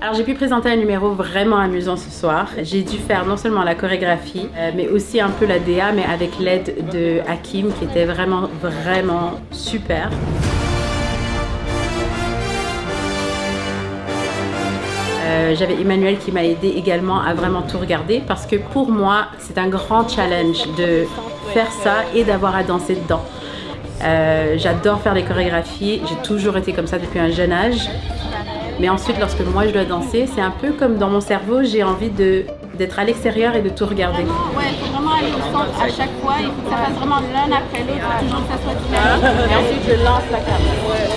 Alors j'ai pu présenter un numéro vraiment amusant ce soir. J'ai dû faire non seulement la chorégraphie, mais aussi un peu la DA, mais avec l'aide de Hakim qui était vraiment super. J'avais Emmanuel qui m'a aidé également à vraiment tout regarder parce que pour moi c'est un grand challenge de faire ça et d'avoir à danser dedans. J'adore faire les chorégraphies, j'ai toujours été comme ça depuis un jeune âge. Mais ensuite, lorsque moi je dois danser, c'est un peu comme dans mon cerveau, j'ai envie d'être à l'extérieur et de tout regarder. Ouais, il faut vraiment aller au centre à chaque fois, il faut que ça fasse vraiment l'un après l'autre, toujours que ça soit dynamique. Et ensuite, je lance la caméra.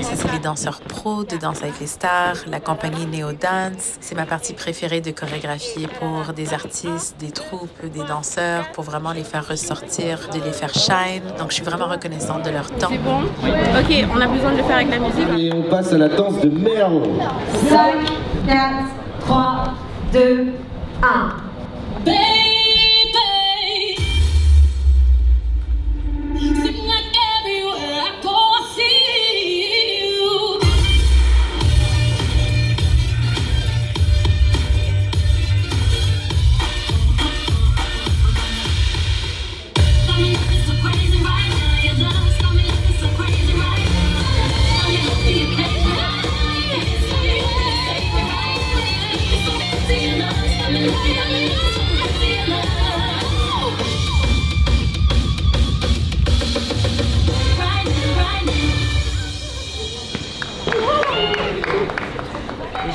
Ça, c'est les danseurs pros de Danse avec les stars, la compagnie Neo Dance. C'est ma partie préférée de chorégraphier pour des artistes, des troupes, des danseurs, pour vraiment les faire ressortir, de les faire shine. Donc, je suis vraiment reconnaissante de leur temps. C'est bon? Ok, on a besoin de le faire avec la musique. Et on passe à la danse de Merle. 5, 4, 3, 2, 1.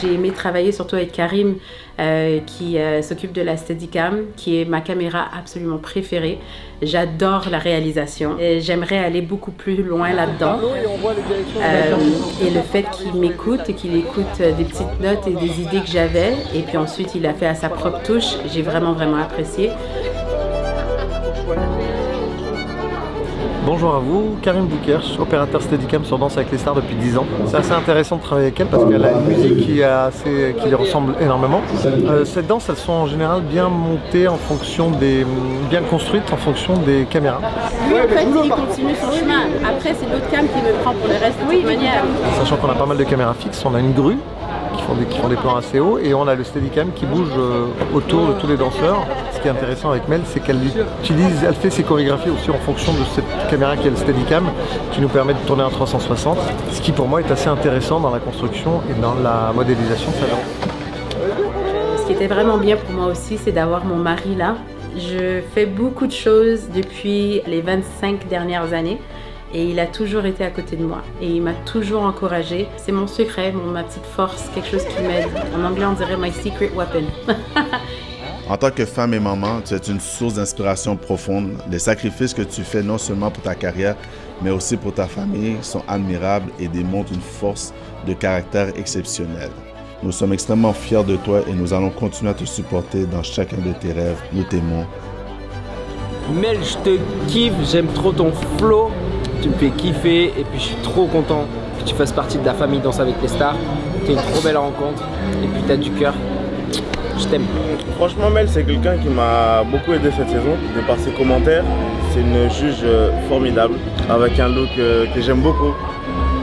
J'ai aimé travailler surtout avec Karim qui s'occupe de la Steadicam, qui est ma caméra absolument préférée. J'adore la réalisation et j'aimerais aller beaucoup plus loin là-dedans. Et le fait qu'il m'écoute et qu'il écoute des petites notes et des idées que j'avais, et puis ensuite il a fait à sa propre touche, j'ai vraiment apprécié. Bonjour à vous, Karim Boukerch, opérateur Steadicam sur Danse avec les stars depuis 10 ans. C'est assez intéressant de travailler avec elle parce qu'elle a une musique qui lui ressemble énormément. Ces danses, elles sont en général bien montées en fonction bien construites en fonction des caméras. Lui, en fait, il continue son chemin. Après, c'est l'autre cam qui me prend pour le reste de toute manière. Sachant qu'on a pas mal de caméras fixes, on a une grue qui font des plans assez hauts et on a le Steadicam qui bouge autour de tous les danseurs. Ce qui est intéressant avec Mel, c'est qu'elle fait ses chorégraphies aussi en fonction de cette caméra qui est le Steadicam, qui nous permet de tourner en 360, ce qui pour moi est assez intéressant dans la construction et dans la modélisation de sa danse. Ce qui était vraiment bien pour moi aussi, c'est d'avoir mon mari là. Je fais beaucoup de choses depuis les 25 dernières années. Et il a toujours été à côté de moi et il m'a toujours encouragée. C'est mon secret, ma petite force, quelque chose qui m'aide. En anglais, on dirait my secret weapon. En tant que femme et maman, tu es une source d'inspiration profonde. Les sacrifices que tu fais non seulement pour ta carrière, mais aussi pour ta famille sont admirables et démontrent une force de caractère exceptionnelle. Nous sommes extrêmement fiers de toi et nous allons continuer à te supporter dans chacun de tes rêves. Nous t'aimons. Mel, je te kiffe, j'aime trop ton flow. Tu me fais kiffer et puis je suis trop content que tu fasses partie de la famille Danse avec les stars. T'es une trop belle rencontre et puis t'as du cœur. Je t'aime. Franchement, Mel, c'est quelqu'un qui m'a beaucoup aidé cette saison, de par ses commentaires. C'est une juge formidable, avec un look que j'aime beaucoup.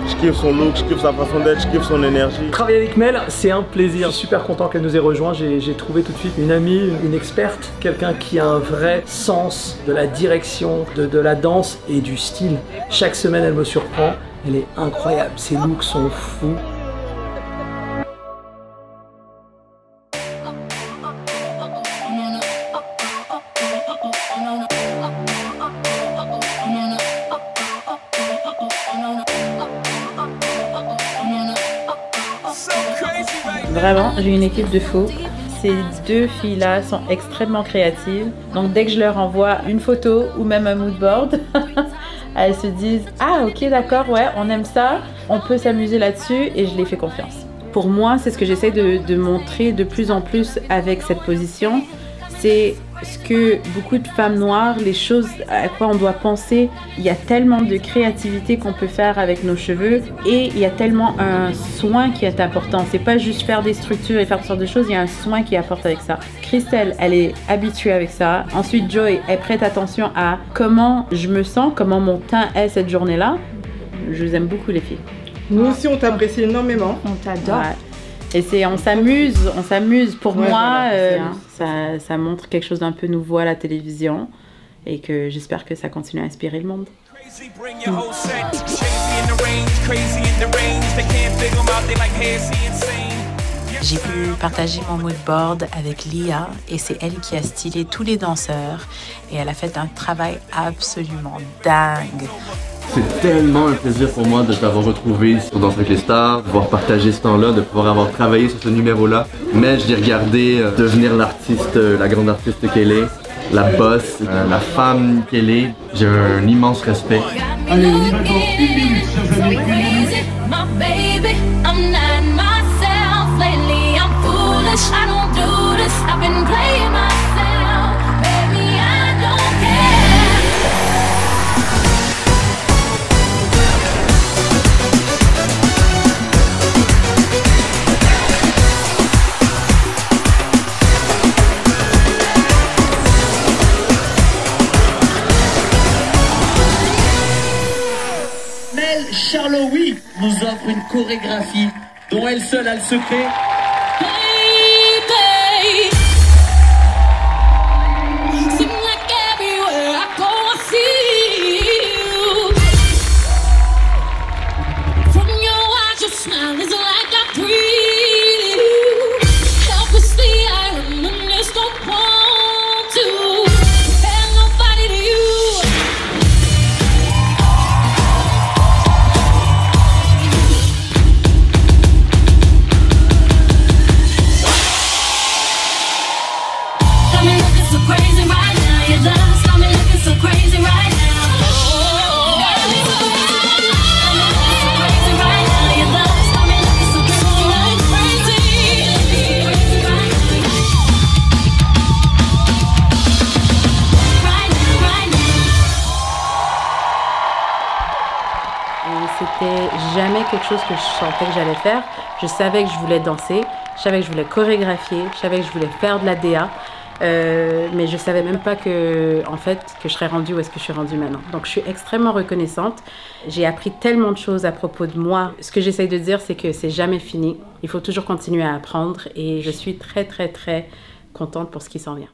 Je kiffe son look, je kiffe sa façon d'être, je kiffe son énergie. Travailler avec Mel, c'est un plaisir. Je suis super content qu'elle nous ait rejoint. J'ai trouvé tout de suite une amie, une experte, quelqu'un qui a un vrai sens de la direction, de la danse et du style. Chaque semaine, elle me surprend. Elle est incroyable. Ses looks sont fous. Vraiment, j'ai une équipe de fous. Ces deux filles-là sont extrêmement créatives. Donc dès que je leur envoie une photo ou même un mood board, elles se disent « Ah ok d'accord, ouais, on aime ça, on peut s'amuser là-dessus » et je les fais confiance. Pour moi, c'est ce que j'essaie de montrer de plus en plus avec cette position, c'est ce que beaucoup de femmes noires, les choses à quoi on doit penser. Il y a tellement de créativité qu'on peut faire avec nos cheveux et il y a tellement un soin qui est important. C'est pas juste faire des structures et faire toutes sortes de choses, il y a un soin qui apporte avec ça. Christelle, elle est habituée avec ça. Ensuite, Joy, elle prête attention à comment je me sens, comment mon teint est cette journée-là. Je vous aime beaucoup les filles. Nous aussi, on t'apprécie énormément. On t'adore. Ouais. Et on s'amuse. Pour moi, ça montre quelque chose d'un peu nouveau à la télévision et que j'espère que ça continue à inspirer le monde. J'ai pu partager mon mood board avec Lia et c'est elle qui a stylé tous les danseurs et elle a fait un travail absolument dingue. C'est tellement un plaisir pour moi de t'avoir retrouvé sur Danse avec les stars, de pouvoir partager ce temps-là, de pouvoir avoir travaillé sur ce numéro-là. Mais je l'ai regardé devenir l'artiste, la grande artiste qu'elle est, la boss, la femme qu'elle est. J'ai un immense respect. Allez, on y va dans 1 minute, chers amis. 1 minute. Mel Charloui nous offre une chorégraphie dont elle seule a le secret. C'était jamais quelque chose que je sentais que j'allais faire. Je savais que je voulais danser, je savais que je voulais chorégraphier, je savais que je voulais faire de la DA, mais je savais même pas que je serais rendue où est-ce que je suis rendue maintenant. Donc je suis extrêmement reconnaissante. J'ai appris tellement de choses à propos de moi. Ce que j'essaye de dire, c'est que c'est jamais fini. Il faut toujours continuer à apprendre et je suis très très très contente pour ce qui s'en vient.